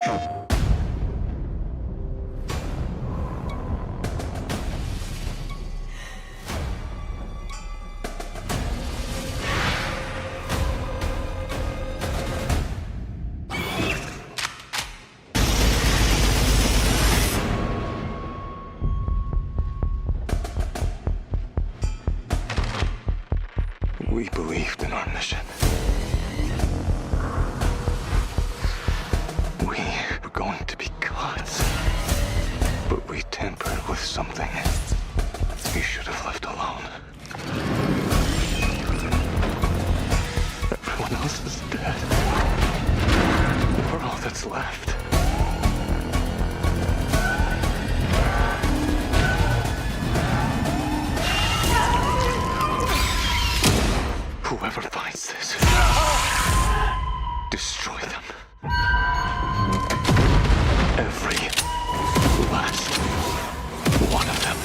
We believed in our mission. We were going to be gods. But we tampered with something we should have left alone. Everyone else is dead. We're all that's left. Whoever finds this, destroy them. Every last one of them.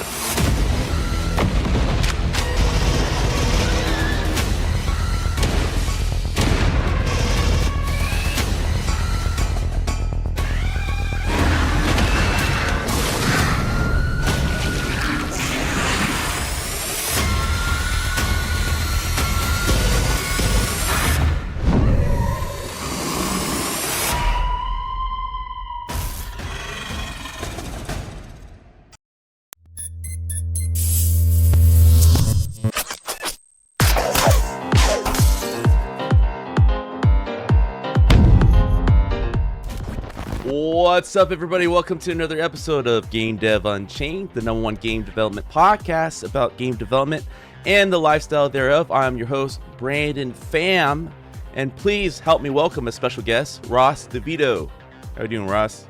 What's up, everybody? Welcome to another episode of Game Dev Unchained, the #1 game development podcast about game development and the lifestyle thereof. I'm your host, Brandon Pham, and please help me welcome a special guest, Ross DeVito. How are you doing, Ross?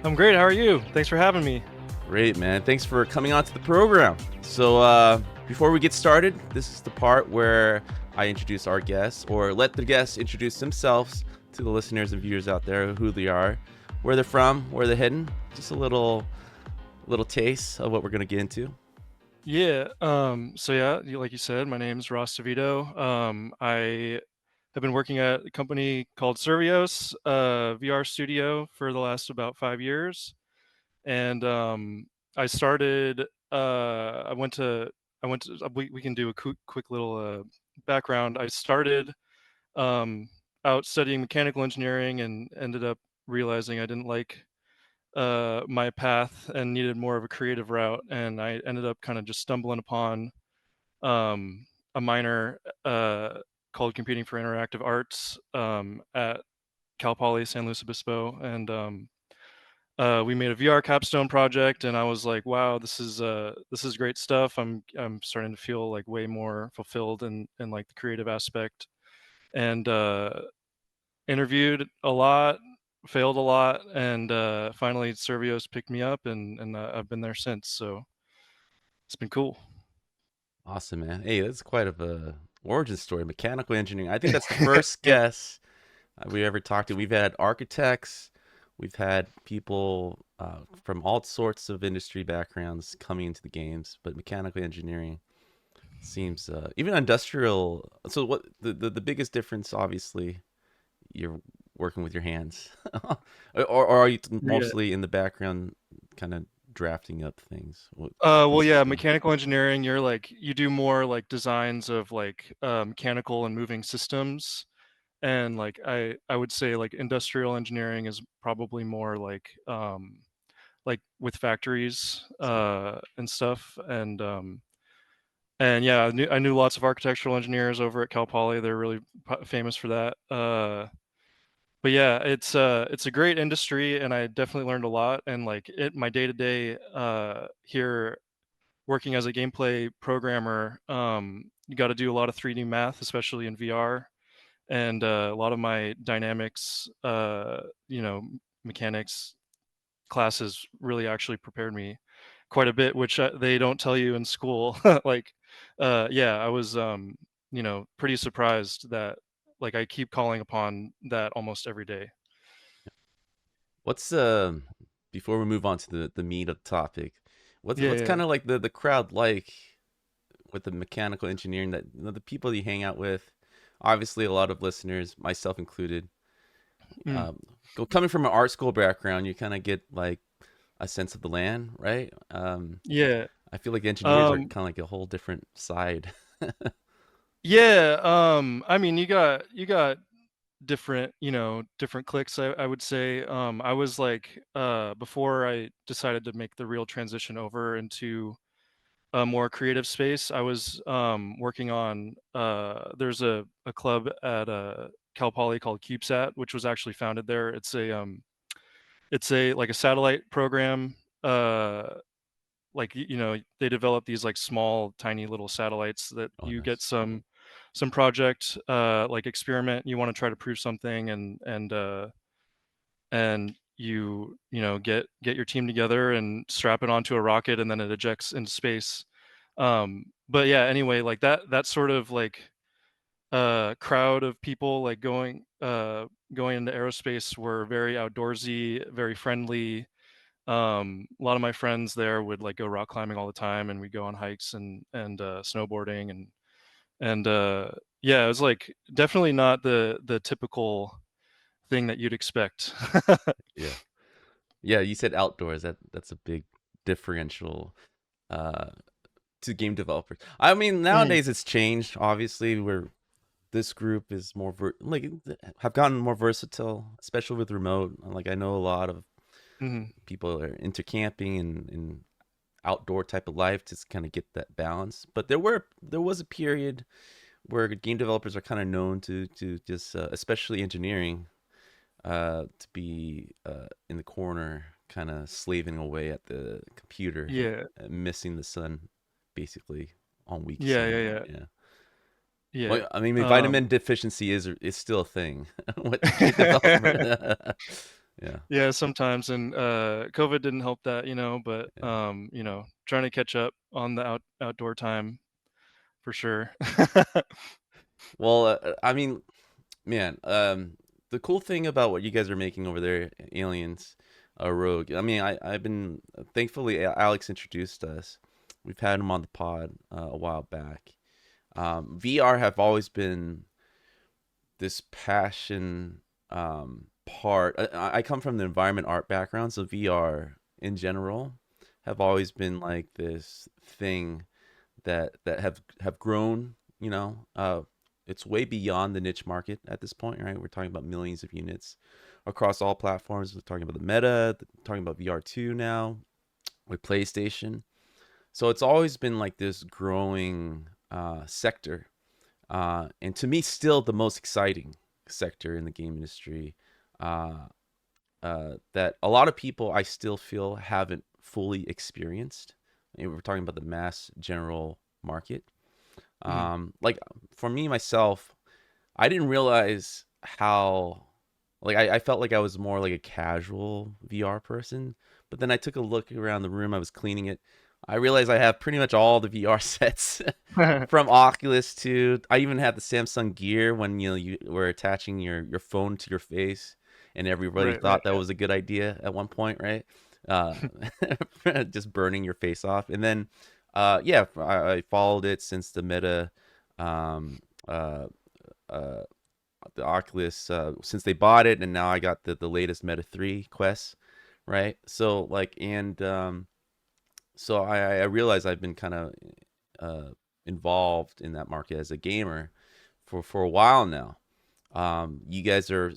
I'm great. How are you? Thanks for having me. Great, man. Thanks for coming on to the program. So before we get started, this is the part where I introduce our guests, or let the guests introduce themselves to the listeners and viewers out there, who they are, where they're from, where they're heading. Just a little taste of what we're going to get into. Yeah. Like you said, my name's Ross DeVito. I have been working at a company called sios, VR studio, for the last about 5 years. And I started. We can do a quick little background. I started out studying mechanical engineering and ended up realizing I didn't like my path and needed more of a creative route, and I ended up kind of just stumbling upon a minor called Computing for Interactive Arts at Cal Poly San Luis Obispo, and we made a VR capstone project, and I was like, wow, this is great stuff. I'm starting to feel like way more fulfilled in like the creative aspect, and interviewed a lot, failed a lot, and finally Servios picked me up, and I've been there since, so it's been cool. Awesome, man. Hey, that's quite of a origin story. Mechanical engineering. I think that's the first guest we ever talked to. We've had architects, we've had people from all sorts of industry backgrounds coming into the games, but mechanical engineering seems even industrial. So what the biggest difference, obviously, you're working with your hands, or are you mostly in the background, kind of drafting up things? Mechanical engineering, you do more like designs of like mechanical and moving systems, and like I would say like industrial engineering is probably more like with factories and stuff, and yeah, I knew lots of architectural engineers over at Cal Poly. They're really famous for that. But yeah, it's a great industry, and I definitely learned a lot. And like my day to day here, working as a gameplay programmer, you got to do a lot of 3D math, especially in VR, and a lot of my dynamics, mechanics classes really actually prepared me quite a bit, which they don't tell you in school. I was pretty surprised that like I keep calling upon that almost every day. What's before we move on to the meat of the topic, what's Yeah. kind of like the crowd like with the mechanical engineering, that the people you hang out with? Obviously, a lot of listeners, myself included, Mm. Coming from an art school background, you kind of get like a sense of the land, right? Yeah. I feel like engineers are Um, kind of like a whole different side. yeah. I mean, you got different, different clicks, I would say. I was like, before I decided to make the real transition over into a more creative space, I was working on, there's a club at Cal Poly called CubeSat, which was actually founded there. It's a like a satellite program. Like they develop these like small tiny little satellites that Oh, you get nice. some project, like experiment, you want to try to prove something, and get your team together and strap it onto a rocket, and then it ejects into space. But yeah, anyway, like that sort of like crowd of people like going into aerospace were very outdoorsy, very friendly. A lot of my friends there would like go rock climbing all the time, and we go on hikes and snowboarding, and yeah, it was like definitely not the typical thing that you'd expect. Yeah. Yeah, you said outdoors. That's a big differential uh to game developers. I mean, Mhm, nowadays it's changed. Obviously, where this group is more have gotten more versatile, especially with remote. Like I know a lot of mhm. people are into camping and outdoor type of life to kind of get that balance. But there was a period where game developers are kind of known to just especially engineering to be in the corner, kind of slaving away at the computer, Yeah, missing the sun, basically on weeks yeah, yeah, and yeah, yeah. yeah. Well, I mean, Um, vitamin deficiency is still a thing with game development. Yeah, yeah, sometimes, and COVID didn't help that, but yeah. trying to catch up on the outdoor time for sure. Well, I mean, man, the cool thing about what you guys are making over there, Aliens, Rogue. I mean, I've been thankfully Alex introduced us. We've had him on the pod a while back. VR have always been this passion part. I come from the environment art background, so VR in general have always been like this thing that have grown. It's way beyond the niche market at this point, right? We're talking about millions of units across all platforms. We're talking about the Meta, talking about VR2 now with PlayStation. So it's always been like this growing sector, and to me, still the most exciting sector in the game industry. Uh, that a lot of people I still feel haven't fully experienced. And we're talking about the mass general market. Mhm. Like for me myself, I didn't realize how like I felt like I was more like a casual VR person, but then I took a look around the room. I was cleaning it. I realized I have pretty much all the VR sets from Oculus to I even had the Samsung Gear when you were attaching your phone to your face, and everybody Right, right, thought that yeah. was a good idea at one point, right? Uh, just burning your face off, and then yeah, I followed it since the Meta, um, uh, uh, the Oculus, since they bought it, and now I got the latest Meta 3 Quest, right? So like, and so I realized I've been kind of uh, involved in that market as a gamer for a while now. You guys are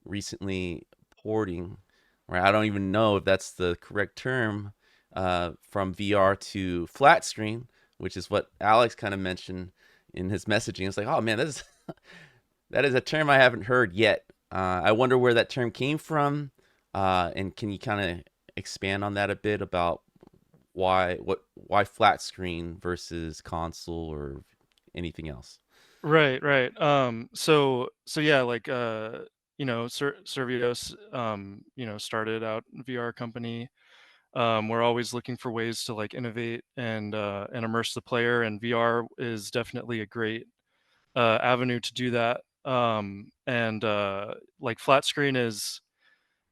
recently porting, right? I don't even know if that's the correct term, from VR to flat screen, which is what Alex kind of mentioned in his messaging. It's like, oh man, that is that is a term I haven't heard yet. I wonder where that term came from, and can you kind of expand on that a bit about why flat screen versus console or anything else? Right, right. So yeah, like Servios, started out VR company. We're always looking for ways to like innovate and immerse the player, and VR is definitely a great avenue to do that. And like flat screen is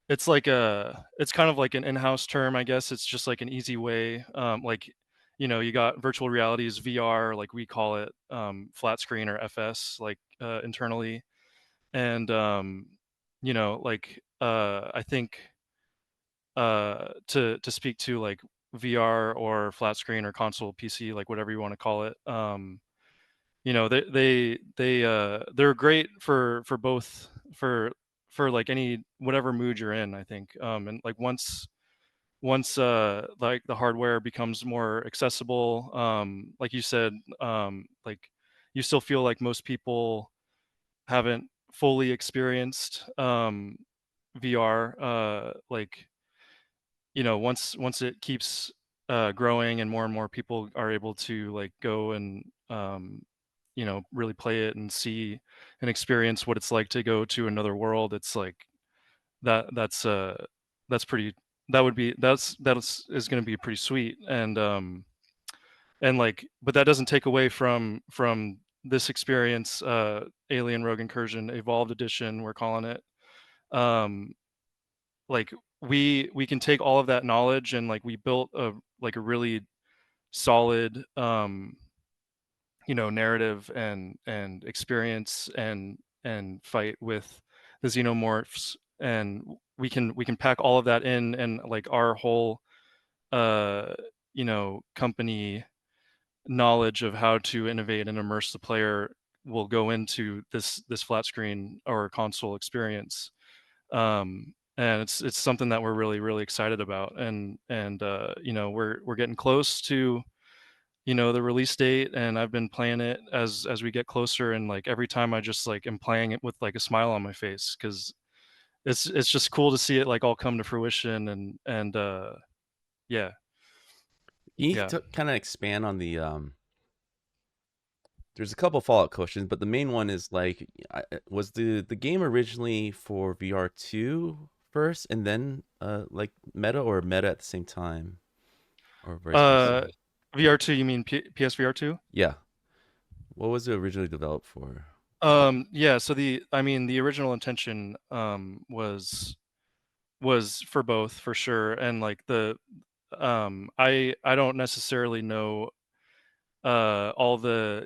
it's kind of like an in-house term, I guess. It's just like an easy way. Like you got virtual realities, VR, like we call it, flat screen or FS, like internally, and like I think to speak to like VR or flat screen or console PC, like whatever you want to call it. They're great for both for like any whatever mood you're in, I think. And like once like the hardware becomes more accessible, like you said, like you still feel like most people haven't fully experienced VR. Like once it keeps growing and more people are able to like go and really play it and see and experience what it's like to go to another world, it's like that's pretty that would be that's is going to be pretty sweet. And like, but that doesn't take away from this experience, Alien Rogue Incursion Evolved Edition, we're calling it. um like we can take all of that knowledge, and like we built a really solid narrative and experience and fight with the xenomorphs, and we can pack all of that in, and like our whole uh company knowledge of how to innovate and immerse the player will go into this flat screen or console experience. And it's something that we're really excited about, and we're getting close to the release date, and I've been playing it as we get closer, and like every time I just like am playing it with like a smile on my face, because it's just cool to see it like all come to fruition. And yeah. You need Yeah. to kind of expand on the there's a couple Fallout questions, but the main one is like, was the game originally for VR2 first, and then like Meta, or Meta at the same time, or vice versa? uh VR2, you mean PSVR2? Yeah. What was it originally developed for? Yeah, so the original intention was for both, for sure. And like I don't necessarily know all the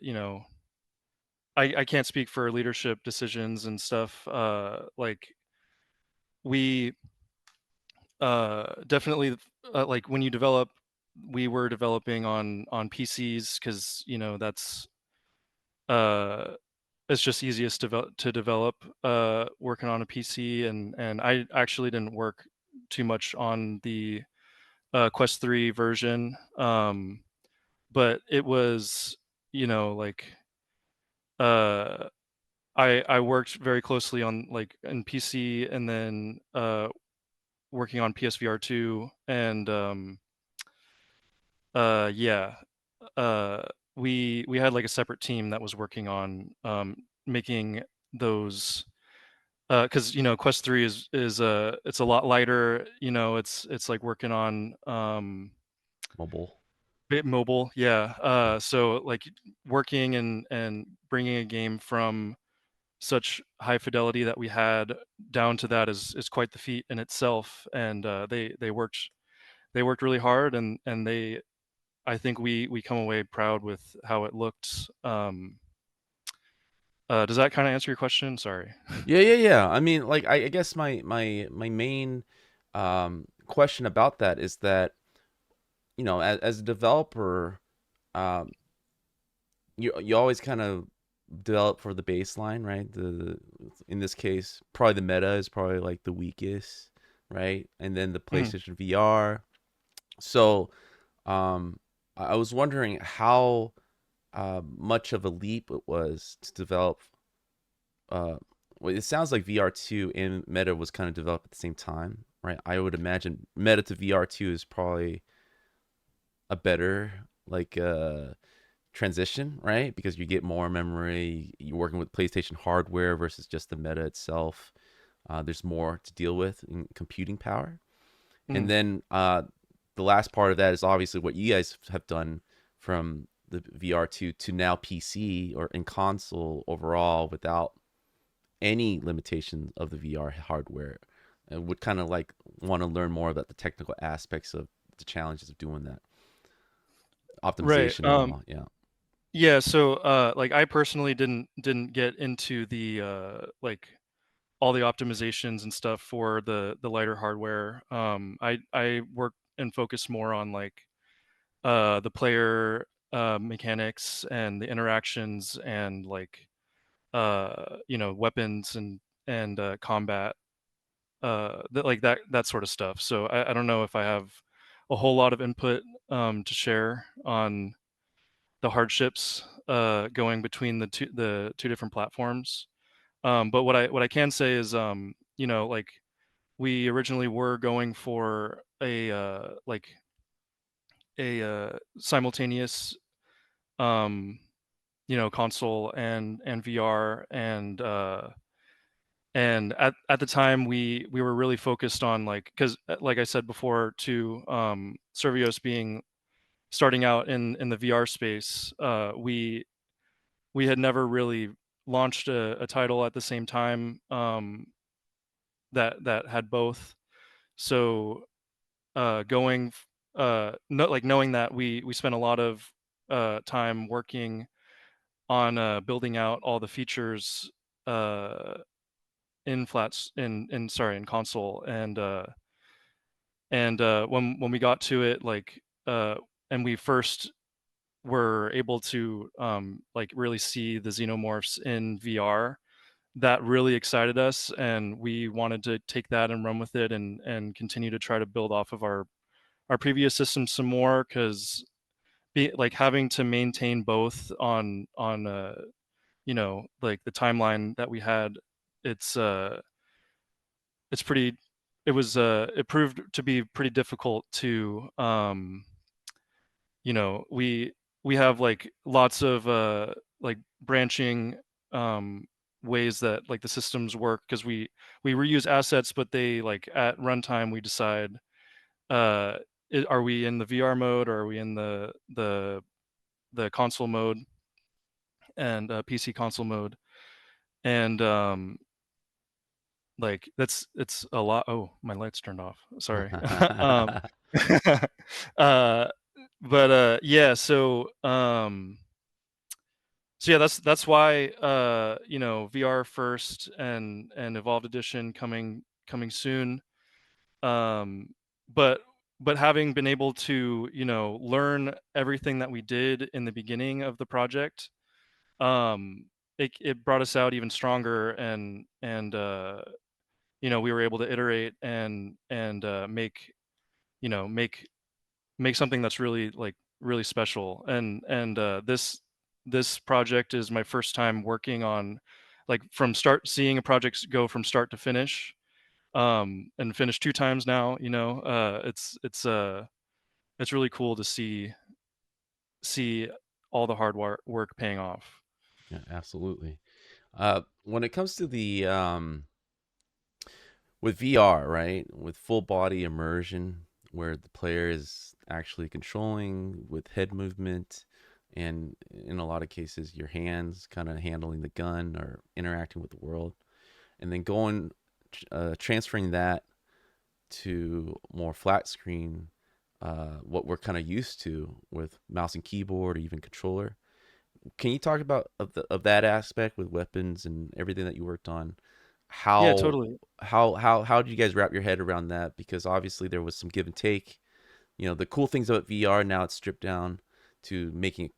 I can't speak for leadership decisions and stuff. Like we definitely like when you develop, we were developing on PCs, because that's uh it's just easiest to develop working on a PC. And I actually didn't work too much on the Quest 3 version. But it was like uh I worked very closely on like in PC, and then working on PSVR 2. And yeah, uh we had like a separate team that was working on making those, because Quest 3 is it's a lot lighter. It's like working on Mobile. bit mobile. Yeah. So like working and bringing a game from such high fidelity that we had down to that is quite the feat in itself. And they worked really hard, and I think we come away proud with how it looked. Does that kind of answer your question? Sorry. Yeah. I mean, like, I guess my main question about that is that, as a developer, um, you always kind of develop for the baseline, right? In this case, probably the meta is probably like the weakest, right? And then the Mhm. PlayStation VR. So, I was wondering how much of a leap it was to develop. Well, it sounds like VR2 and Meta was kind of developed at the same time, right? I would imagine Meta to VR2 is probably a better like transition, right? Because you get more memory. You're working with PlayStation hardware versus just the Meta itself. There's more to deal with in computing power. And Mhm. then the last part of that is obviously what you guys have done from the VR2 to now PC or in console overall without any limitations of the VR hardware. And would kind of like want to learn more about the technical aspects of the challenges of doing that, Right. optimization and all. Yeah. Yeah. So like I personally didn't get into the like all the optimizations and stuff for the lighter hardware. I work and focus more on like the player mechanics and the interactions and like weapons and combat, that sort of stuff. So I don't know if I have a whole lot of input to share on the hardships going between the two different platforms. But what I can say is, like we originally were going for a simultaneous, um, console and VR, and at the time we were really focused on like, because like I said before too, Servios being starting out in the VR space, we had never really launched a title at the same time, that had both. So knowing that we spent a lot of time working on building out all the features in flats in console, and when we got to it, like and we first were able to like really see the xenomorphs in VR, that really excited us, and we wanted to take that and run with it and continue to try to build off of our previous system some more, because like having to maintain both on like the timeline that we had, it's pretty, it proved to be pretty difficult to we have like lots of like branching um ways that like the systems work, because we reuse assets, but they like at runtime we decide, uh are we in the VR mode, or are we in the console mode, and PC console mode, and like it's a lot. Oh, my lights turned off, sorry. um uh but yeah, so yeah, that's why VR first, and Evolved Edition coming soon. um but but having been able to learn everything that we did in the beginning of the project, um it brought us out even stronger, and we were able to iterate and make you know make something that's really like really special. And this project is my first time working on, like, from start, seeing a project go from start to finish, and finish two times now. It's really cool to see all the hard work paying off. Yeah, absolutely. When it comes to the with VR, right, with full body immersion, where the player is actually controlling with head movement, and in a lot of cases, your hands kind of handling the gun or interacting with the world, and then transferring that to more flat screen, what we're kind of used to with mouse and keyboard or even controller. Can you talk about of that aspect with weapons and everything that you worked on? Yeah, How totally. how did you guys wrap your head around that? Because obviously there was some give and take. The cool things about VR, now it's stripped down to making it,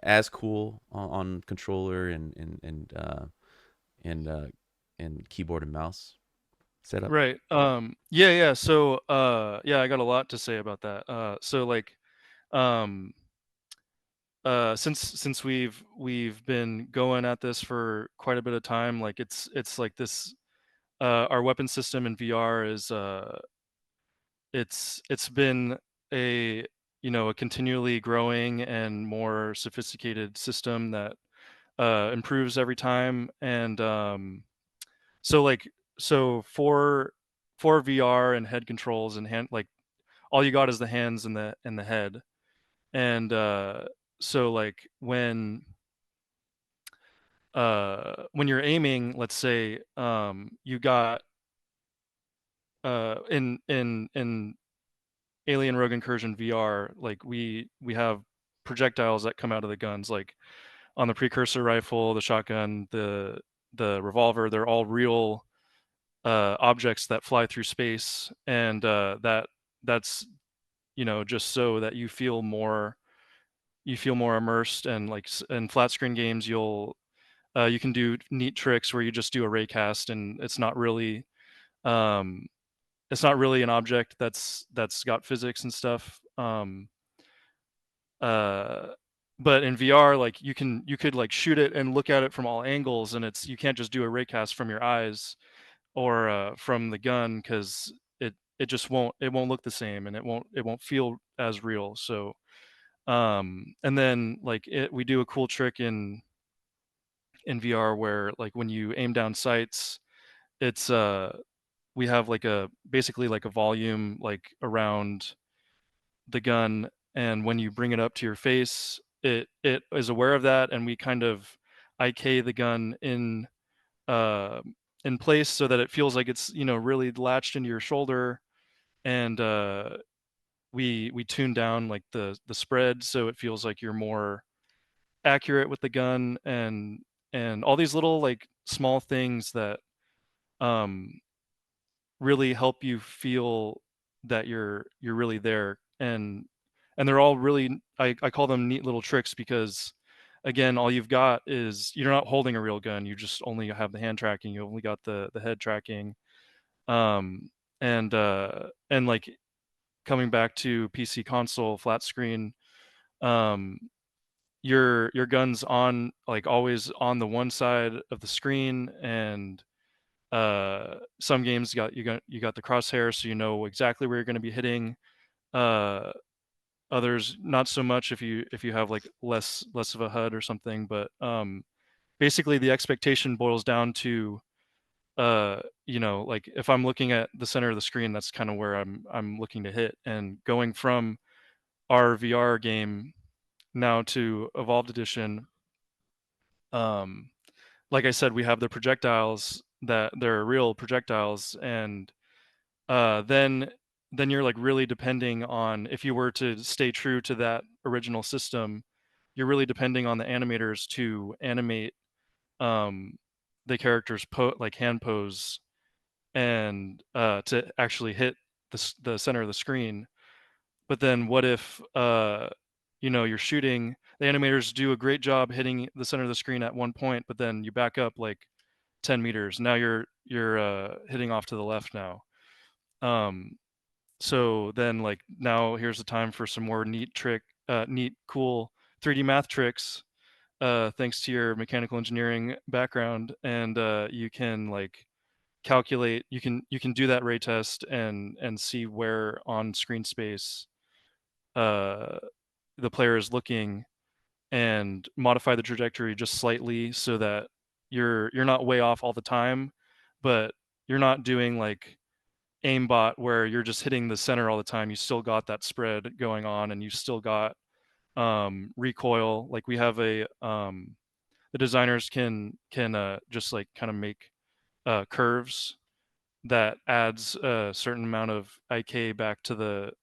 as cool on controller and and keyboard and mouse setup. Right. Yeah. So, yeah, I got a lot to say about that. So like, um, since we've been going at this for quite a bit of time, like it's like this, our weapon system in VR is, it's been a a continually growing and more sophisticated system that improves every time. And so like, so for VR and head controls and hand, like, all you got is the hands and the head. And so like when you're aiming, let's say, you got in Alien Rogue Incursion VR, like we have projectiles that come out of the guns, like on the precursor rifle, the shotgun, the revolver. They're all real objects that fly through space, and that's just so that you feel more immersed. And like in flat screen games, you can do neat tricks where you just do a ray cast, and um, it's not really an object that's got physics and stuff. Uh, but in VR, like you could like shoot it and look at it from all angles, and you can't just do a ray cast from your eyes or from the gun, because it just won't look the same, and it won't feel as real. So and then like we do a cool trick in VR where like when you aim down sights, it's we have like basically like a volume like around the gun, and when you bring it up to your face, it is aware of that, and we kind of IK the gun uh in place so that it feels like it's really latched into your shoulder. And we tune down like the spread so it feels like you're more accurate with the gun, and all these little like small things that um really help you feel that you're really there. And they're all really, I call them neat little tricks, because again, all you've got is you're not holding a real gun, you just only have the hand tracking, you only got the head tracking. um and like coming back to PC console flat screen, um your gun's on like always on the one side of the screen. And some games you got the crosshair, so you know exactly where you're going to be hitting. uh Others not so much if you have like less of a HUD or something. But basically the expectation boils down to like if I'm looking at the center of the screen, that's kind of where I'm looking to hit. And going from our VR game now to Evolved Edition, um like I said, we have the projectiles that they're real projectiles. And then you're like really depending on, if you were to stay true to that original system, you're really depending on the animators to animate um, the characters like hand pose, and to actually hit the center of the screen. But then what if you're shooting, the animators do a great job hitting the center of the screen at one point, but then you back up like 10 meters, now you're hitting off to the left now. um so then like now here's the time for some more neat cool 3D math tricks, thanks to your mechanical engineering background. And you can like calculate, you can do that ray test and see where on screen space uh the player is looking, and modify the trajectory just slightly so that you're not way off all the time. But you're not doing like aimbot where you're just hitting the center all the time. You still got that spread going on, and you still got recoil. Like we have the designers can just like kind of make curves that adds a certain amount of IK back to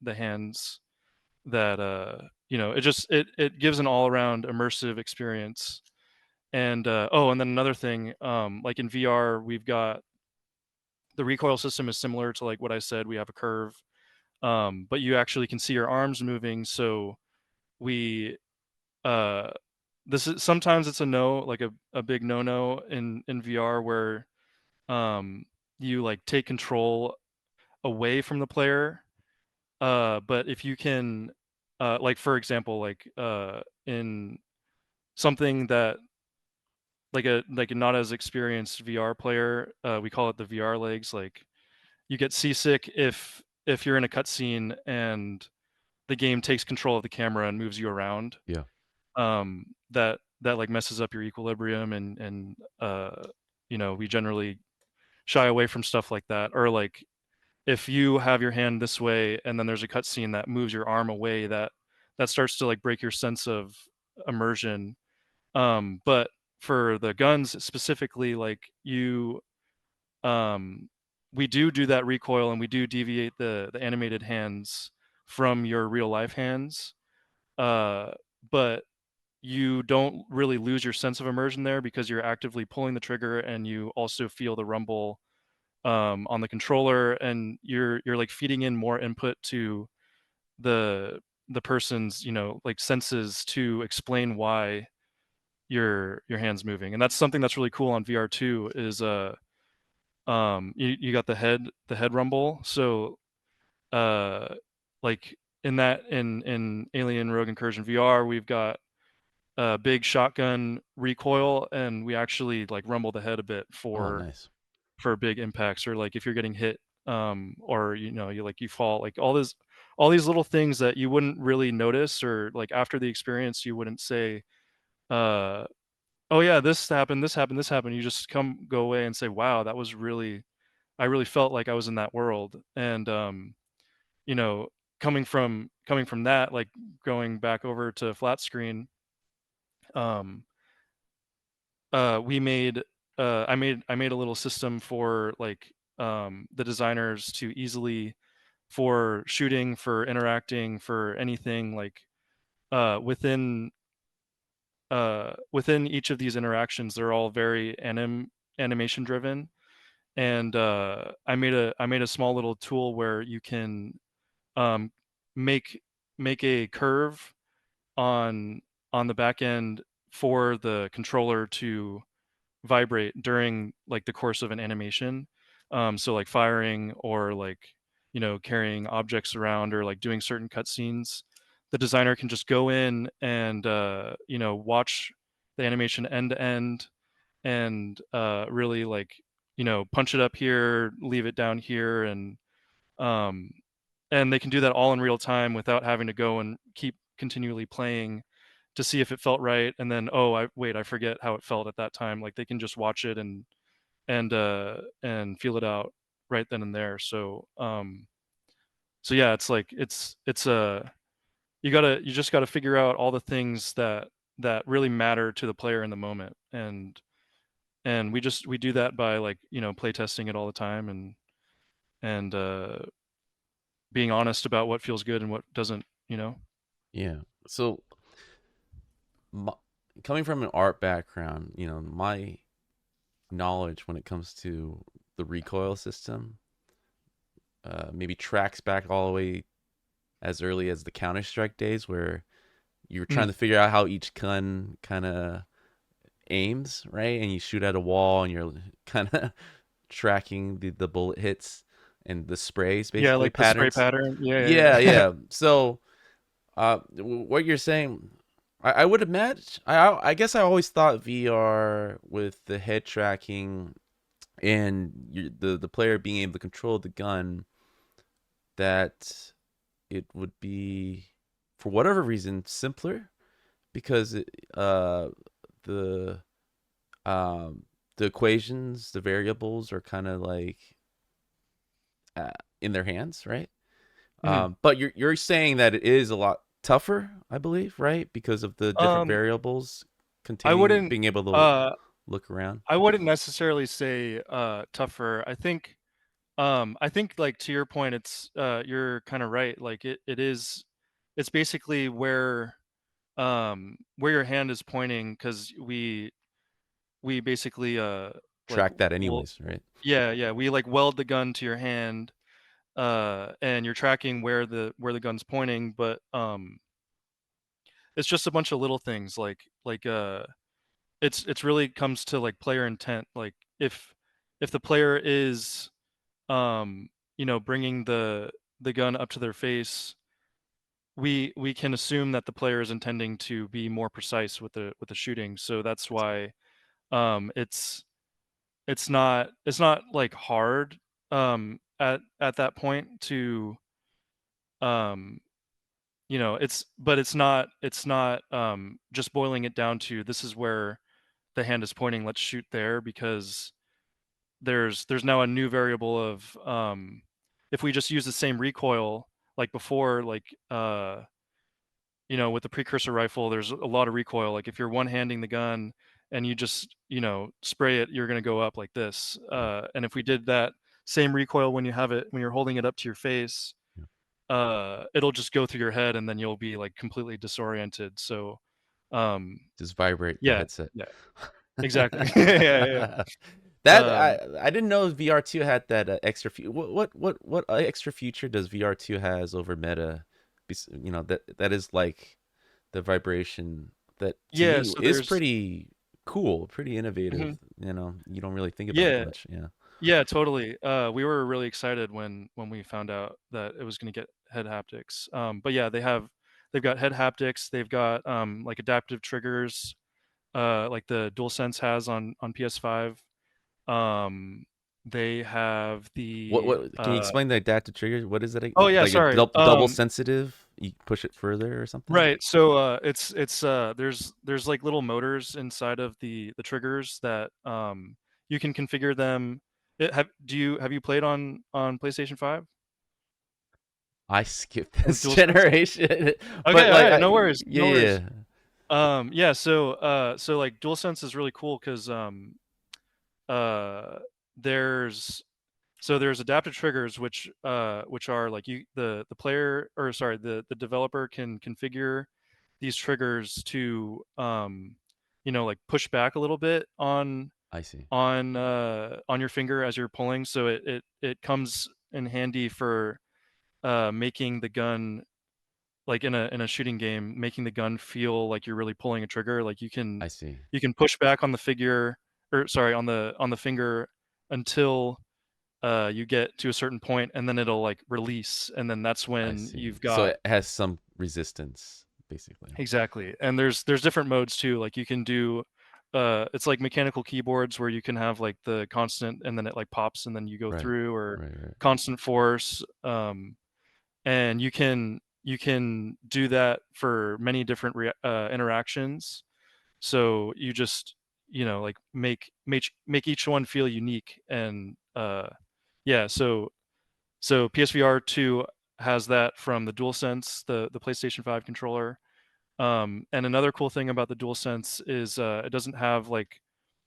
the hands, that it gives an all around immersive experience. And and then another thing, like in VR, we've got the recoil system is similar to like what I said. We have a curve, but you actually can see your arms moving. So we uh, this is sometimes it's a no, like a big no in VR, where you like take control away from the player. But if you can, like for example, like in something that like a not as experienced VR player, we call it the VR legs. Like you get seasick if you're in a cutscene and the game takes control of the camera and moves you around. Yeah. That like messes up your equilibrium, and we generally shy away from stuff like that. Or like if you have your hand this way and then there's a cutscene that moves your arm away, that starts to like break your sense of immersion. But for the guns specifically, like um we do that recoil, and we do deviate the animated hands from your real life hands. But you don't really lose your sense of immersion there, because you're actively pulling the trigger, and you also feel the rumble on the controller, and you're like feeding in more input to the person's like senses to explain why your hand's moving. And that's something that's really cool on VR2 is you got the head rumble. So like in Alien Rogue Incursion VR, we've got a big shotgun recoil, and we actually like rumble the head a bit Oh, for nice. big impacts, or like if you're getting hit, or you fall, like all these little things that you wouldn't really notice, or like after the experience you wouldn't say, oh yeah, this happened, this happened, this happened. You just go away and say, wow, that was really, I really felt like I was in that world. And you know, coming from that, like going back over to flat screen, um, we made I made a little system for like the designers to easily, for shooting, for interacting, for anything, like within within each of these interactions, they're all very animation driven. And I made a small little tool where you can um, make a curve on the back end for the controller to vibrate during like the course of an animation. So like firing, or like carrying objects around, or like doing certain cutscenes. The designer can just go in and watch the animation end to end, and really like punch it up here, leave it down here, um, and they can do that all in real time without having to go and keep continually playing to see if it felt right. And then, oh, I forget how it felt at that time. Like they can just watch it and feel it out right then and there. So so yeah, it's like it's you just gotta figure out all the things that really matter to the player in the moment. And we do that by like play testing it all the time, and being honest about what feels good and what doesn't. Yeah. So, my, coming from an art background, my knowledge when it comes to the recoil system maybe tracks back all the way as early as the Counter-Strike days, where you were trying Mm. to figure out how each gun kind of aims, right? And you shoot at a wall, and you're kind of tracking the bullet hits and the sprays, Yeah, basically like the spray patterns. pattern. Yeah, Yeah. yeah. So, what you're saying, I would imagine. I guess I always thought VR with the head tracking and the player being able to control the gun, that it would be, for whatever reason, simpler, because the um the equations, the variables are kind of like in their hands, right? Mhm. But you're saying that it is a lot tougher, I believe, right? Because of the different Um, variables I containing, wouldn't being able to uh look around. I wouldn't necessarily say tougher. I think like to your point, it's you're kind of right. Like it is, it's basically where your hand is pointing, because we basically like Track that well, anyways, right? yeah, we like weld the gun to your hand, and you're tracking where the gun's pointing. But it's just a bunch of little things, like it's really comes to like player intent. Like if the player is bringing the gun up to their face, we can assume that the player is intending to be more precise with the shooting. So that's why it's not like hard at that point to um it's not just boiling it down to, this is where the hand is pointing, let's shoot there. Because there's now a new variable of if we just use the same recoil like before, like with the precursor rifle, there's a lot of recoil. Like if you're one-handing the gun and you just spray it, you're going to go up like this. And if we did that same recoil when you're holding it up to your face, Yeah. it'll just go through your head, and then you'll be like completely disoriented. So um Just vibrate the yeah, headset. yeah, exactly. Yeah, yeah, That Um, I didn't know VR2 had that extra what extra feature does VR2 has over Meta? That is like the vibration that to yeah, me so is there's pretty cool, pretty innovative. Mhm. You don't really think about it Yeah, much. Yeah, yeah, totally. We were really excited when we found out that it was going to get head haptics. But yeah, they've got head haptics. They've got like adaptive triggers, like the DualSense has on PS5. Um, they have the what can you explain the adaptive triggers? What is it? oh yeah, Like a sorry. double sensitive? You push it further or something? Right. So it's there's like little motors inside of the triggers that you can configure them. Have you played on PlayStation 5 I skipped with this DualSense? generation, but Okay, all like, right, no worries, yeah, no worries. yeah, Yeah, so like DualSense is really cool because uh there's there's adaptive triggers which are like the player or sorry the developer can configure these triggers to like push back a little bit I see. on your finger as you're pulling, so it comes in handy for making the gun like in a shooting game, making the gun feel like you're really pulling a trigger. Like I see. you can push back on the figure or sorry on the finger until you get to a certain point, and then it'll like release, and then that's I when see. you've So got it has some resistance, basically. exactly. And there's different modes too. Like you can do it's like mechanical keyboards where you can have like the constant and then it like pops and then you go Right. through, or Right. Right. constant force. And you can do that for many different interactions. So you just like make each one feel unique. And yeah, so PSVR 2 has that from the DualSense, the PlayStation 5 controller. And another cool thing about the DualSense is it doesn't have like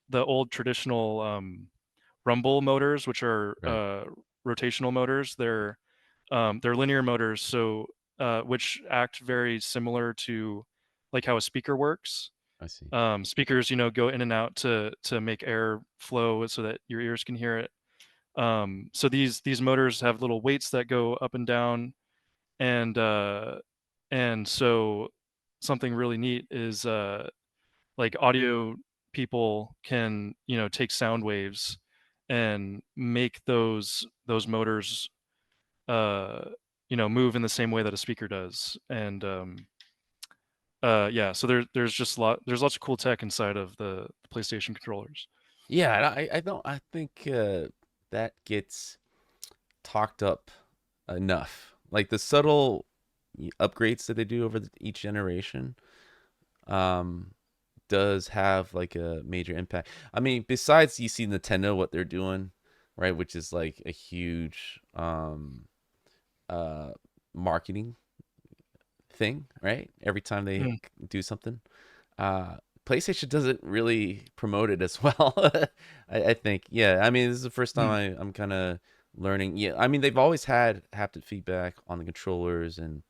the old traditional rumble motors, which are Right. rotational motors. They're linear motors, so which act very similar to like how a speaker works. I see. Speakers, go in and out to make air flow so that your ears can hear it. So these motors have little weights that go up and down, and so something really neat is like audio people can take sound waves and make those motors uh move in the same way that a speaker does. And yeah, so there's lots of cool tech inside of the PlayStation controllers. Yeah, I don't. I think that gets talked up enough. Like the subtle upgrades that they do over each generation, um, does have like a major impact. I mean, besides you see Nintendo what they're doing, right, which is like a huge uh marketing thing, right? Every time they Mm, do something, uh, PlayStation doesn't really promote it as well. I think, yeah. I mean, this is the first time mm, I'm kind of learning. Yeah, I mean, they've always had haptic feedback on the controllers, and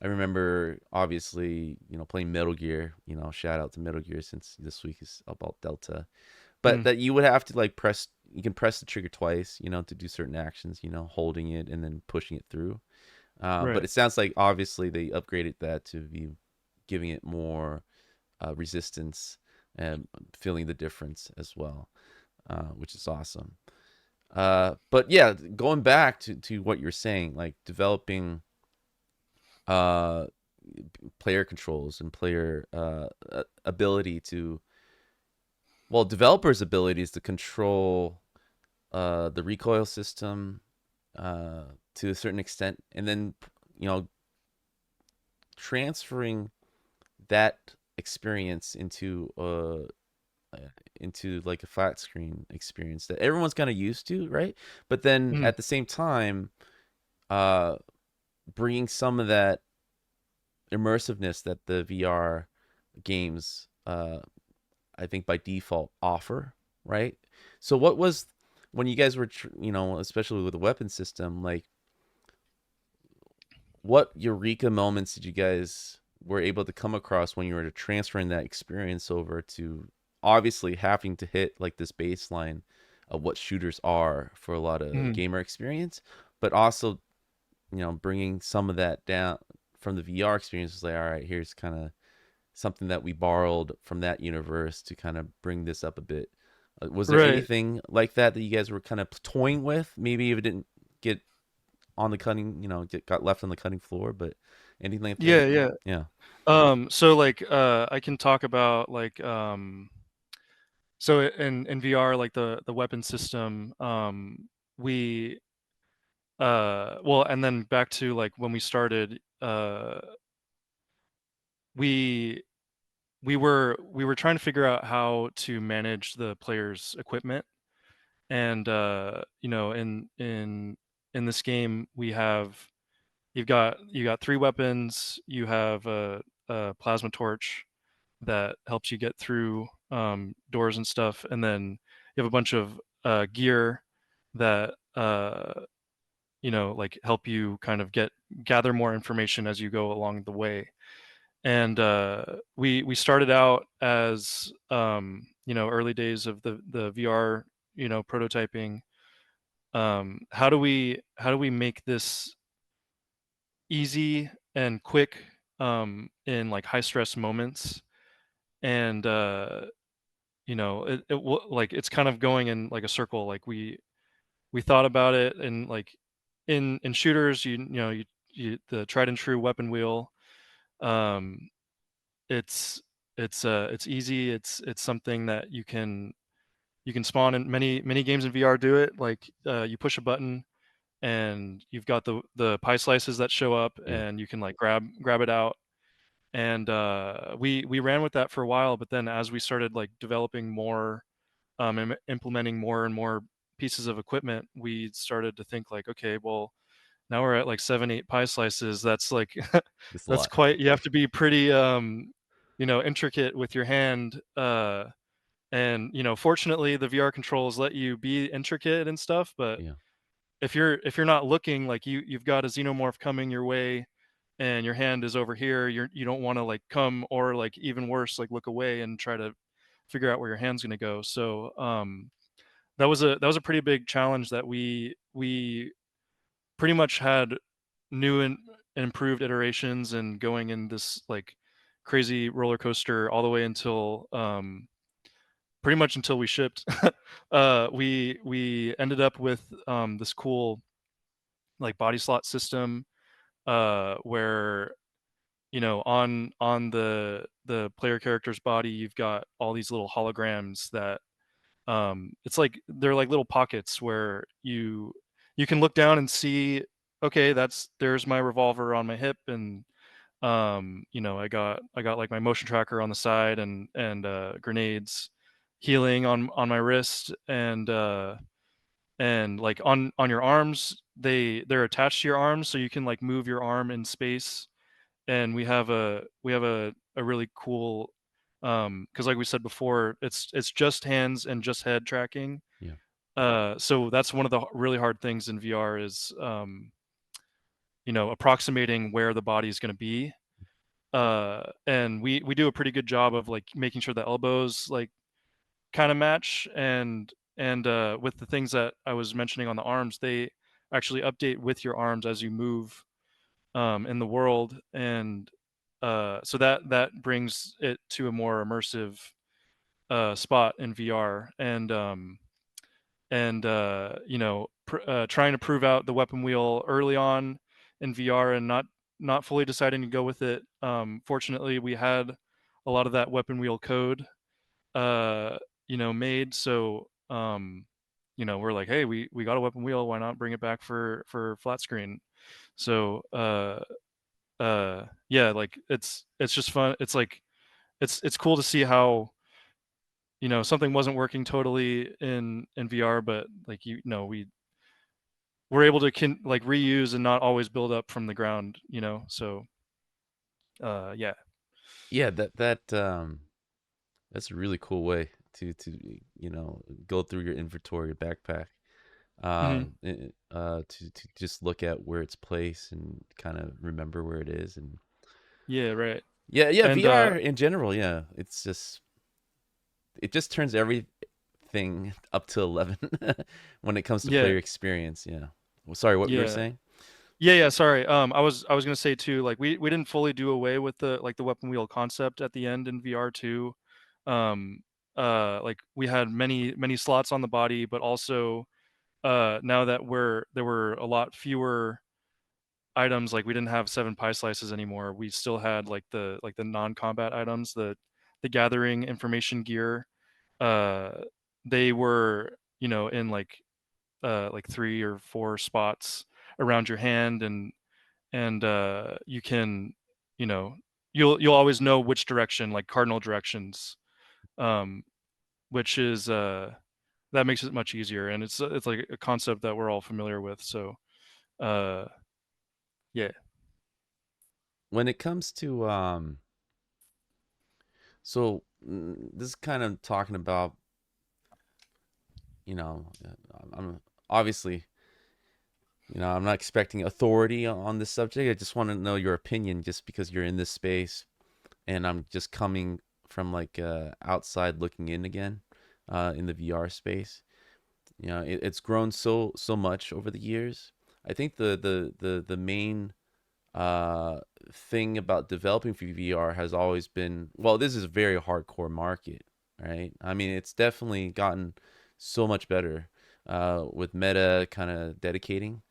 I remember obviously, playing Metal Gear. Shout out to Metal Gear since this week is about Delta. But mm, that you would have to like press. You can press the trigger twice, to do certain actions. Holding it and then pushing it through. But right. it sounds like obviously they upgraded that to be giving it more resistance and feeling the difference as well, which is awesome. But yeah, going back to what you're saying, like developing uh, player controls and player ability to, well, developers' abilities to control the recoil system to a certain extent, and then you know transferring that experience into like a flat screen experience that everyone's kind of used to, right? But then Mm, at the same time, uh, bringing some of that immersiveness that the VR games, I think by default offer, right? So what was when you guys were, especially with the weapon system, like what eureka moments did you guys were able to come across when you were transferring that experience over to obviously having to hit like this baseline of what shooters are for a lot of Mhm. gamer experience, but also, bringing some of that down from the VR experience is like, all right, here's kind of something that we borrowed from that universe to kind of bring this up a bit. Was there Right. anything like that that you guys were kind of toying with? Maybe if it didn't get on the cutting, got left on the cutting floor, but anything like that? Yeah, yeah. Yeah. So like I can talk about like so in VR, like the weapon system, we well, and then back to like when we started, we we were trying to figure out how to manage the player's equipment. And in this game we have, you got three weapons. You have a plasma torch that helps you get through doors and stuff, and then you have a bunch of gear that like help you kind of gather more information as you go along the way. And we started out as early days of the VR, prototyping. How do we make this easy and quick in like high stress moments? And like it's kind of going in like a circle. Like we thought about it, and like in shooters, the tried and true weapon wheel. um it's easy. It's something that you can spawn in. Many games in VR do it. Like you push a button and you've got the pie slices that show up, Yeah. and you can like grab it out. And we ran with that for a while, but then as we started like developing more, and implementing more and more pieces of equipment, we started to think like, okay, well, now we're at like 7 8 pie slices. That's like It's a that's lot. quite, you have to be pretty intricate with your hand. And fortunately the VR controls let you be intricate and stuff, but Yeah. if you're not looking, like you've got a xenomorph coming your way and your hand is over here, you don't want to like come, or like even worse, like look away and try to figure out where your hand's going to go. So that was a pretty big challenge that we pretty much had new and improved iterations, and going in this like crazy roller coaster all the way until pretty much until we shipped. We ended up with this cool like body slot system, where on the player character's body you've got all these little holograms that it's like they're like little pockets where you can look down and see, okay, there's my revolver on my hip. And I got like my motion tracker on the side, and grenades, healing on my wrist. And like on your arms, they're attached to your arms, so you can like move your arm in space. And we have a really cool, because like we said before, it's just hands and just head tracking. Yeah. So that's one of the really hard things in VR is approximating where the body is going to be. And we do a pretty good job of like making sure the elbows like kind of match. And with the things that I was mentioning on the arms, they actually update with your arms as you move in the world. And so that brings it to a more immersive spot in VR. And trying to prove out the weapon wheel early on in VR, and not fully deciding to go with it. Fortunately, we had a lot of that weapon wheel code made. So we're like, hey, we got a weapon wheel, why not bring it back for flat screen? So yeah, like it's just fun. It's like it's cool to see how something wasn't working totally in VR, but like we were able to like reuse and not always build up from the ground. So yeah. Yeah, that's a really cool way to go through your inventory, your backpack, Hmm. to just look at where it's placed and kind of remember where it is. And Yeah, right. yeah, And VR in general, yeah, it just turns everything anything up to 11 when it comes to Yeah, player experience. Yeah. Well, sorry, what you were yeah. saying? Yeah, sorry. I was gonna say too, like we didn't fully do away with the weapon wheel concept at the end in VR too. Um, like we had many slots on the body, but also now that there were a lot fewer items, like we didn't have 7 pie slices anymore. We still had like the non-combat items, the gathering information gear. Uh, they were in like 3 or 4 spots around your hand, and you can you know you'll always know which direction, like cardinal directions, um which is that makes it much easier, and it's like a concept that we're all familiar with. So uh yeah. When it comes to so this is kind of talking about, you know, I'm obviously, I'm not expecting authority on this subject. I just want to know your opinion just because you're in this space, and I'm just coming from like outside looking in again in the VR space. It's grown so much over the years. I think the main uh thing about developing for VR has always been, well, this is a very hardcore market, right? I mean, it's definitely gotten so much better with Meta kind of dedicating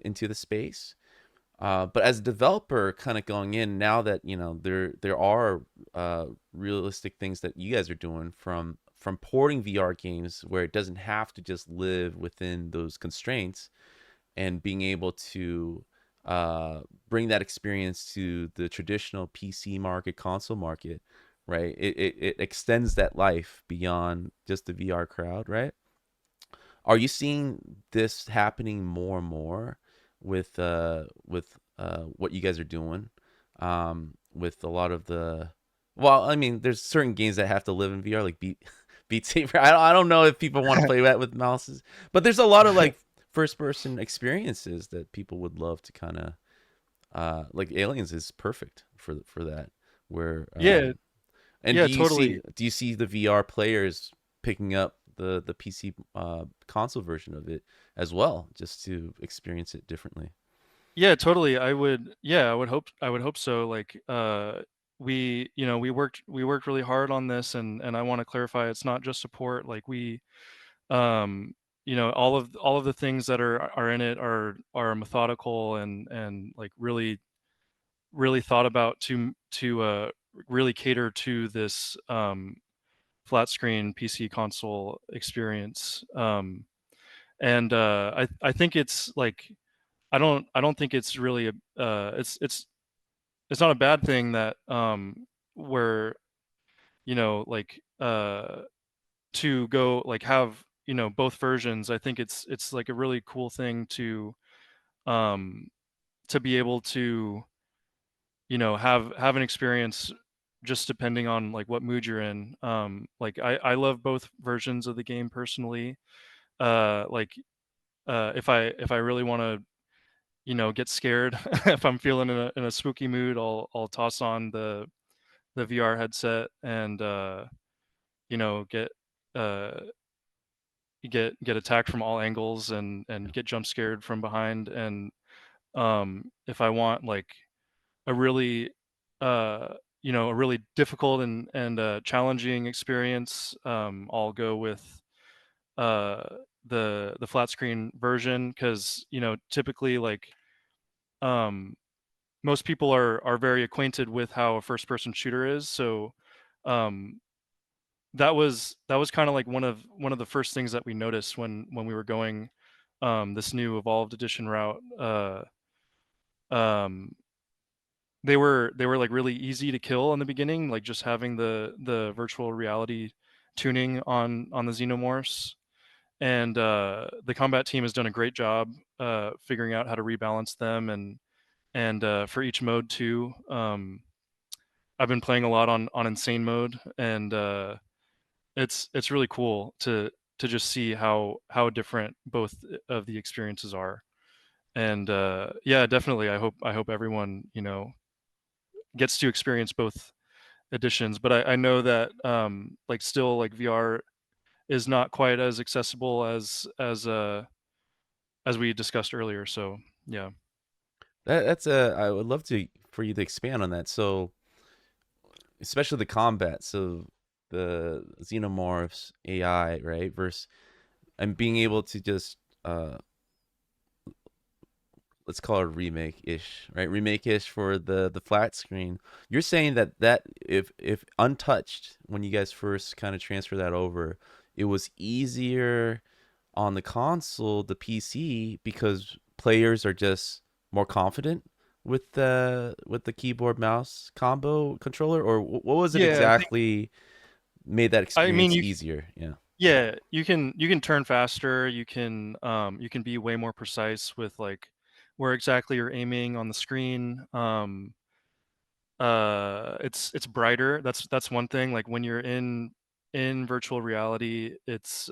into the space. But as a developer, kind of going in now that there are realistic things that you guys are doing from porting VR games where it doesn't have to just live within those constraints, and being able to bring that experience to the traditional PC market, console market, right? It extends that life beyond just the VR crowd, right? Are you seeing this happening more and more with what you guys are doing? With a lot of the, well, I mean, there's certain games that have to live in VR, like Beat Saber. I don't know if people want to play that with mouses, but there's a lot of like first person experiences that people would love to kind of like Aliens is perfect for that. Where Yeah, and yeah, totally. do you see the VR players picking up the PC console version of it as well, just to experience it differently? Yeah, totally. I would hope so. Like we worked really hard on this, and I want to clarify, it's not just support. Like we um all of the things that are in it are methodical, and like really thought about to really cater to this flat screen PC console experience. And I think it's like I don't think it's really a it's not a bad thing that where like to go like have both versions. I think it's like a really cool thing um to be able to have an experience just depending on like what mood you're in. Like I love both versions of the game personally. Like if I really want to get scared, if I'm feeling in a spooky mood, I'll toss on the VR headset and get uh get attacked from all angles, and get jump scared from behind. And if I want like a really a really difficult and challenging experience, I'll go with uh the flat screen version, because typically like um most people are very acquainted with how a first person shooter is. So um that was kind of like one of the first things that we noticed when we were going this new evolved edition route. Um they were like really easy to kill in the beginning, like just having the virtual reality tuning on the xenomorphs. And the combat team has done a great job figuring out how to rebalance them, and for each mode too. I've been playing a lot on insane mode, and it's really cool to just see how different both of the experiences are. And yeah, definitely, I hope everyone gets to experience both editions. But I know that like still like VR is not quite as accessible as we discussed earlier. So yeah. That's a. I would love to for you to expand on that. So, especially the combat. So, the xenomorphs AI, right? Versus and being able to just let's call it remake ish, right? Remake ish for the flat screen. You're saying that if untouched when you guys first kind of transfer that over, it was easier on the console, the PC, because players are just more confident with the keyboard mouse combo controller, or what was it Yeah, I think, exactly made that I mean, experience easier? Yeah. yeah, you can turn faster, you can be way more precise with like where exactly you're aiming on the screen. It's brighter. That's one thing. Like when you're in virtual reality, it's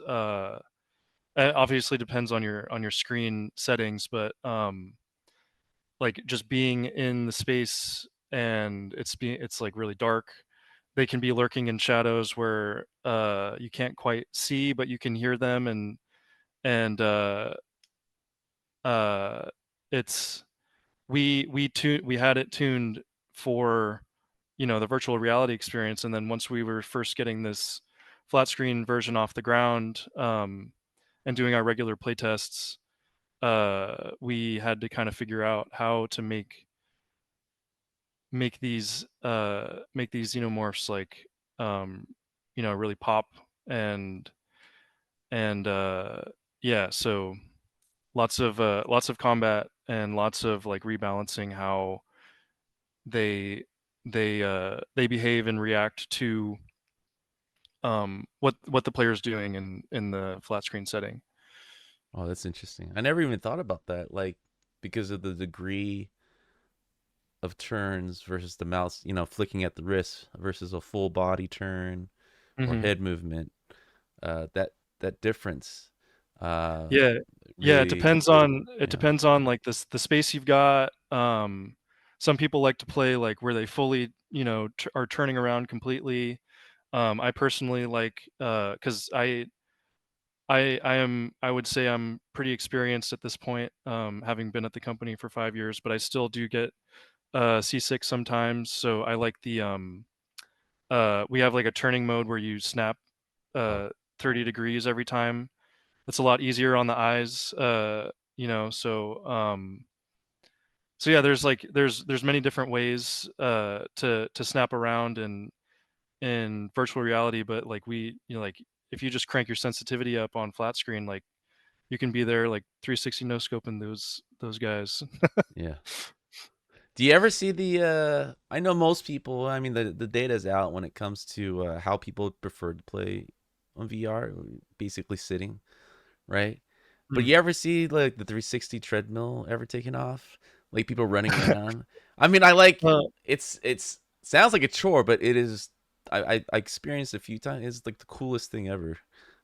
it obviously depends on your screen settings, but like just being in the space and it's like really dark. They can be lurking in shadows where you can't quite see, but you can hear them, and uh it's we had it tuned for, you know, the virtual reality experience, and then once we were first getting this flat screen version off the ground, and doing our regular play tests, we had to kind of figure out how to make these xenomorphs like, um, you know, really pop, and and yeah, so lots of combat and lots of like rebalancing how they they behave and react to what the player's doing in the flat screen setting. Oh, that's interesting. I never even thought about that. Like because of the degree of turns versus the mouse, flicking at the wrist versus a full body turn or Hmm. head movement. That difference, uh, Yeah, yeah. really, It yeah, depends on like this the space you've got. Some people like to play like where they fully, you know, are turning around completely. I personally like, because I would say I'm pretty experienced at this point, having been at the company for 5 years, but I still do get seasick sometimes. So I like the we have like a turning mode where you snap oh, uh 30 degrees every time. It's a lot easier on the eyes, you know. So so yeah, there's like there's many different ways to snap around in virtual reality, but like we, you know, like if you just crank your sensitivity up on flat screen, like you can be there like 360 no scoping those guys. yeah. Do you ever see the? I know most people. I mean, the data's out when it comes to how people prefer to play on VR, basically sitting, right? But Mm. you ever see like the 360 treadmill ever taken off? Like people running around. I mean, I like Uh, it's sounds like a chore, but it is. I experienced it a few times. It's like the coolest thing ever,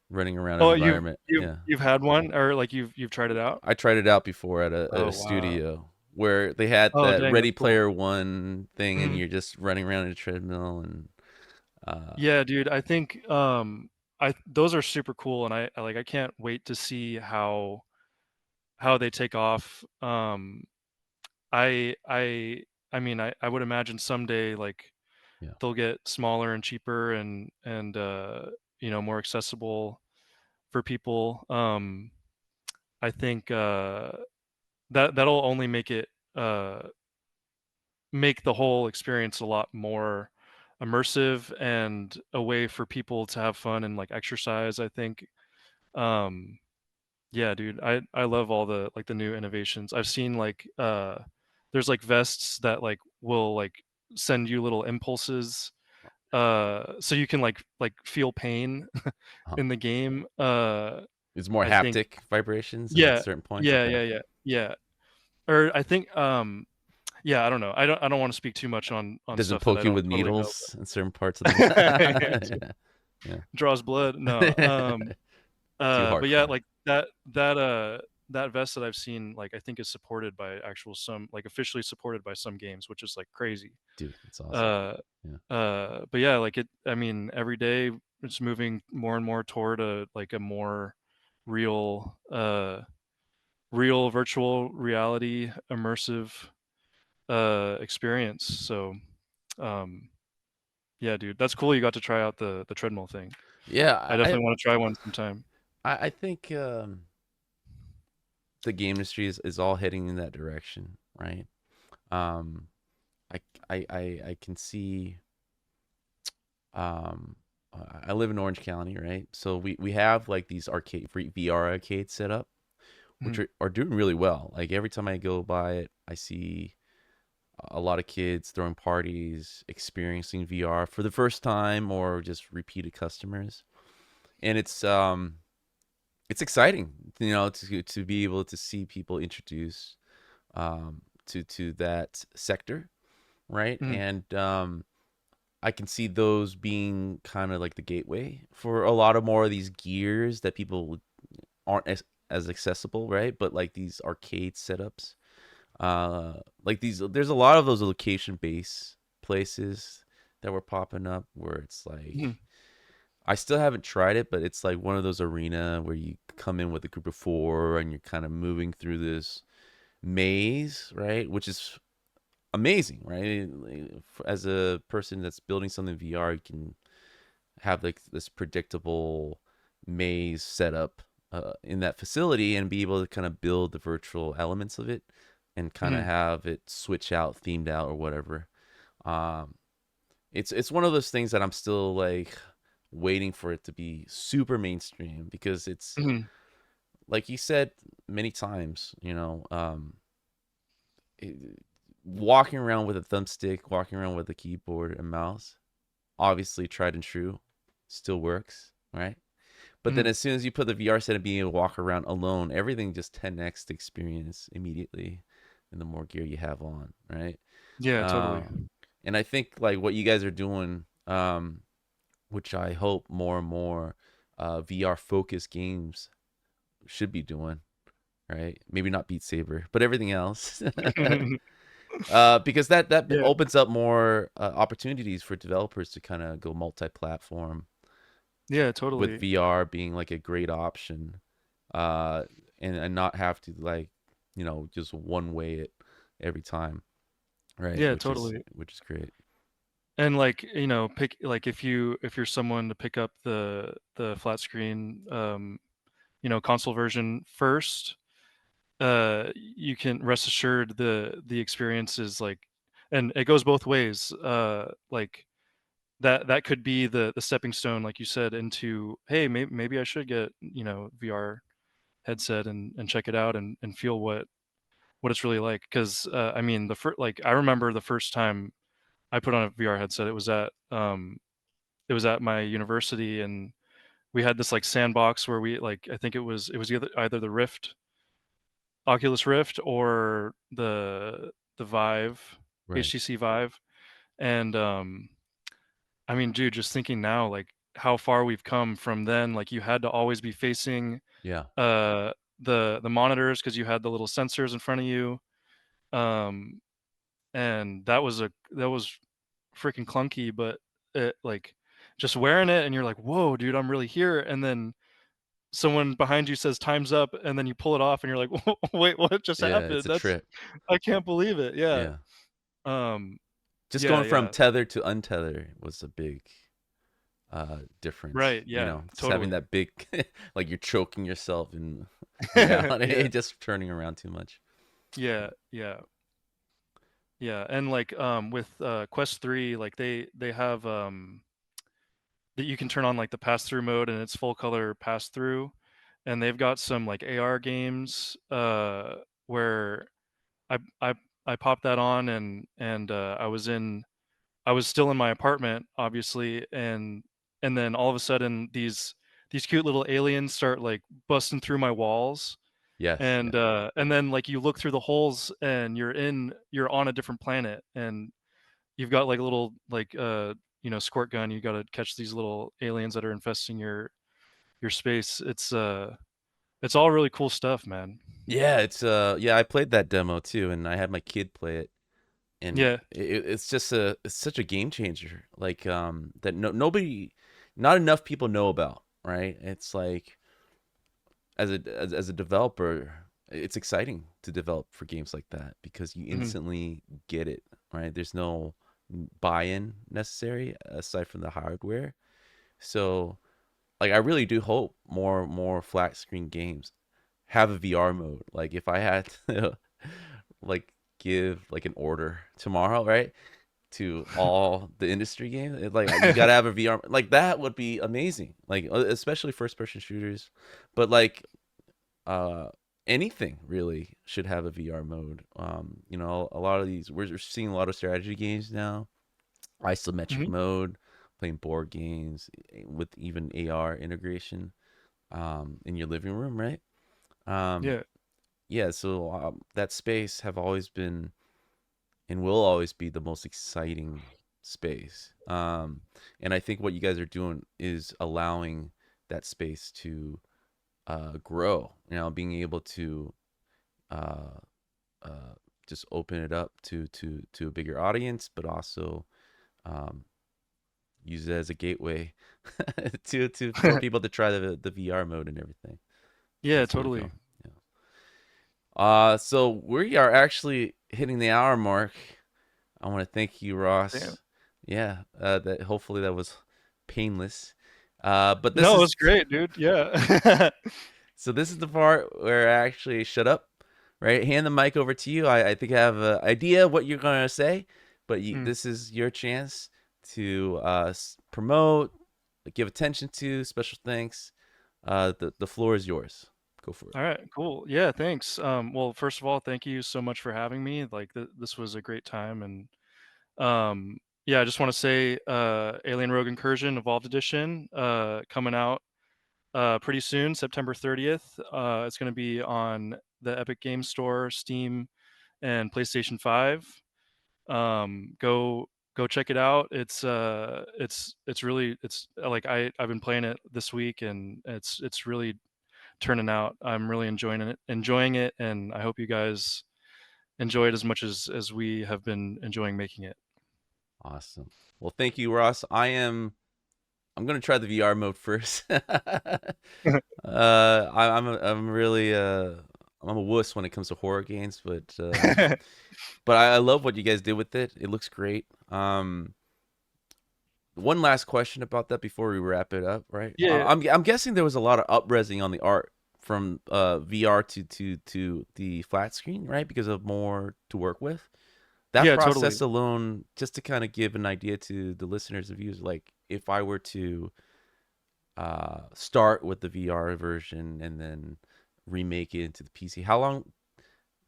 running around an oh, environment. Yeah, you've had one, or like you've tried it out? I tried it out before at a Oh wow. studio where they had Oh that dang, Ready that's cool. Player One thing, and Mhm. you're just running around in a treadmill and uh, Yeah, dude, I think I those are super cool, and I can't wait to see how they take off. I I I mean, I would imagine someday like yeah. they'll get smaller and cheaper, and you know, more accessible for people. I think that'll only make it make the whole experience a lot more immersive and a way for people to have fun and like exercise, I think. Um, yeah, dude, I love all the like the new innovations. I've seen like there's like vests that like will like send you little impulses so you can like feel pain Uh-huh. in the game. It's more I think, haptic vibrations at yeah, certain points. yeah, Okay. yeah, yeah, yeah. Or I think yeah, I don't know. I don't want to speak too much on Does it stuff that I poke you don't with totally know, needles in certain parts of but the? Yeah, draws blood. No. yeah. Too But yeah, hardcore, like that vest that I've seen, like I think is supported by actual some like officially supported by some games, which is like crazy. dude. That's awesome. Uh Yeah. but yeah, like it, I mean, every day it's moving more and more toward a like a more real real virtual reality immersive experience. So um yeah, dude, that's cool you got to try out the treadmill thing. I Yeah, definitely want to try one sometime. I think the game industry is all heading in that direction, right? Um, I I can see. Um, I live in Orange County, right? So we have like these arcade free VR arcades set up, which Mhm. are doing really well. Like every time I go by it, I see a lot of kids throwing parties, experiencing VR for the first time, or just repeated customers, and it's exciting, to be able to see people introduce to that sector, right? Mhm. And I can see those being kind of like the gateway for a lot of more of these gears that people aren't as accessible, right? But like these arcade setups, like these, there's a lot of those location based places that were popping up where it's like, Mhm. I still haven't tried it, but it's like one of those arena where you come in with a group of four and you're kind of moving through this maze, right? Which is amazing, right? As a person that's building something in VR, you can have like this predictable maze set up in that facility and be able to kind of build the virtual elements of it and kind of Mhm. have it switch out, themed out, or whatever. Um, it's one of those things that I'm still like waiting for it to be super mainstream because it's Mhm. like you said many times, it, walking around with a thumbstick, walking around with a keyboard and mouse, obviously tried and true, still works, right? But then Mhm. as soon as you put the VR set and being able to walk around alone, everything just 10x the experience immediately, and the more gear you have on, right? Yeah, totally. Um, and I think like what you guys are doing, which I hope more and more VR focused games should be doing, right? Maybe not Beat Saber, but everything else. Because that Yeah. opens up more opportunities for developers to kind of go multi-platform, Yeah, with totally. VR being like a great option, uh, and not have to like, just one way it every time, right? Yeah, Which is totally. great. And like, you know, pick like if you're someone to pick up the flat screen you know, console version first, you can rest assured the experience is like, and it goes both ways. Like that could be the stepping stone, like you said, into, hey, maybe I should get, you know, VR headset and check it out and feel what it's really like. Because I mean, like I remember the first time I put on a VR headset, it was at my university, and we had this like sandbox where we like, I think it was either the Rift, Oculus Rift, or the Vive, Right. HTC Vive. And I mean, dude, just thinking now, like how far we've come from then. Like you had to always be facing Yeah. uh the monitors because you had the little sensors in front of you. Um and that was freaking clunky, but it like just wearing it and you're like, whoa, dude, I'm really here. And then someone behind you says time's up, and then you pull it off and you're like, wait, what just Yeah. It's happened? a That's, trip. I can't believe it. Yeah. Yeah. Um Just yeah, going from yeah. tether to untether was a big difference. Right, yeah, Just having totally. that big, like you're choking yourself in reality, Yeah. just turning around too much. Yeah, yeah. Yeah, and like with Quest 3, like they have that you can turn on like the pass through mode, and it's full color pass through, and they've got some like AR games where I I I popped that on, and I was still in my apartment, obviously, and then all of a sudden these cute little aliens start like busting through my walls, Yes. Yeah. and then like you look through the holes and you're on a different planet, and you've got like a little like you know, squirt gun. You got to catch these little aliens that are infesting your space. It's all really cool stuff, man. Yeah. I played that demo too, and I had my kid play it, and Yeah. it's just it's such a game changer. Like that nobody not enough people know about, right? It's like as a developer, it's exciting to develop for games like that because you Mhm. instantly get it, right? There's no buy-in necessary aside from the hardware. So, like, I really do hope more flat screen games have a VR mode. Like, if I had to, like, give like an order tomorrow, right, to all the industry games, like you gotta have a VR. Like that would be amazing. Like especially first-person shooters, but like uh anything really should have a VR mode. You know, a lot of these we're seeing a lot of strategy games now, isometric Mhm. mode, playing board games with even AR integration in your living room, right? Um Yeah. yeah, so that space have always been and will always be the most exciting space. And I think what you guys are doing is allowing that space to grow. You know, being able to uh, uh, just open it up to a bigger audience, but also um, use it as a gateway to for people to try the VR mode and everything. Yeah, That's really totally. cool. Yeah. So we are actually hitting the hour mark. I want to thank you, Damn. Ross. Yeah, that hopefully that was painless. But this No, it was is great, dude. Yeah. so this is the part where I actually shut up, right? Hand the mic over to you. I think I have an idea what you're gonna say, but Mm. this is your chance to promote, give attention to, special thanks. The floor is yours. Go for it. All right, cool. Yeah, thanks. Well, first of all, thank you so much for having me. Like, this was a great time, and yeah, I just want to say, Alien Rogue Incursion Evolved Edition, coming out pretty soon, September 30th. It's going to be on the Epic Games Store, Steam, and PlayStation 5. Go check it out. It's really it's like I've been playing it this week, and it's really turning out. I'm really enjoying it, and I hope you guys enjoy it as much as we have been enjoying making it. Awesome. Well, thank you, Ross. I'm gonna try the VR mode first. I'm really I'm a wuss when it comes to horror games, but I love what you guys did with it. It looks great. One last question about that before we wrap it up, right? Yeah, I'm guessing there was a lot of upresing on the art from VR to the flat screen, right? Because of more to work with. That yeah, totally. process alone, just to kind of give an idea to the listeners of views, like if I were to start with the VR version and then remake it into the PC, how long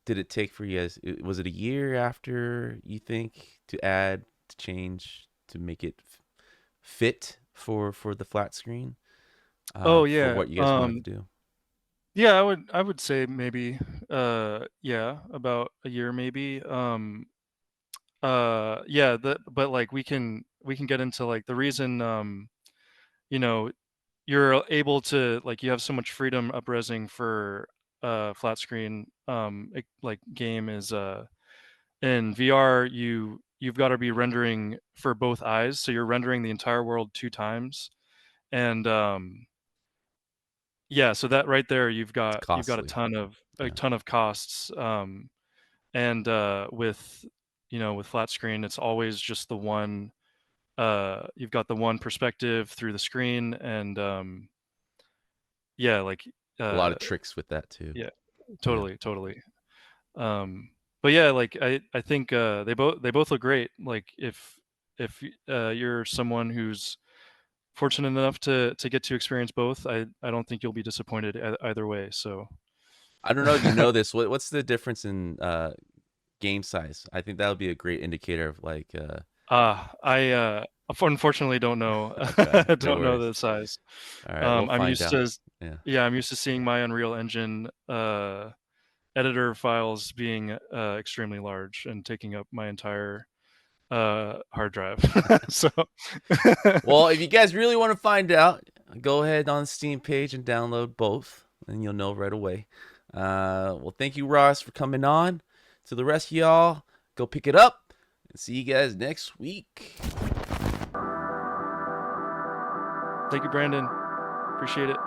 did it take for you guys? Was it a year after you think to add, to change, to make it fit for the flat screen Oh for yeah. what you guys wanted to do? Yeah, I would say maybe yeah, about a year maybe. Yeah, but like we can get into like the reason you know you're able to like you have so much freedom upresing for flat screen like game is in VR you've got to be rendering for both eyes, so you're rendering the entire world two times. And yeah, so that right there It's you've got a costly. ton of Yeah, costs. And with with flat screen it's always just the one you've got the one perspective through the screen. And yeah, like a lot uh of tricks with that too. yeah, Yeah. totally. um but yeah, like I think they both look great. Like if you're someone who's fortunate enough to get to experience both, I don't think you'll be disappointed either way. So I don't know if you know this. What's the difference in game size? I think that would be a great indicator of like. I unfortunately don't know. Okay, no Don't know worries. the size. All right, we'll I'm find used out. to Yeah. yeah, I'm used to seeing my Unreal Engine editor files being extremely large and taking up my entire hard drive. So Well, if you guys really want to find out, go ahead on the Steam page and download both, and you'll know right away. Well, thank you, Ross, for coming on. To the rest of y'all, go pick it up and see you guys next week. Thank you, Brandon. Appreciate it.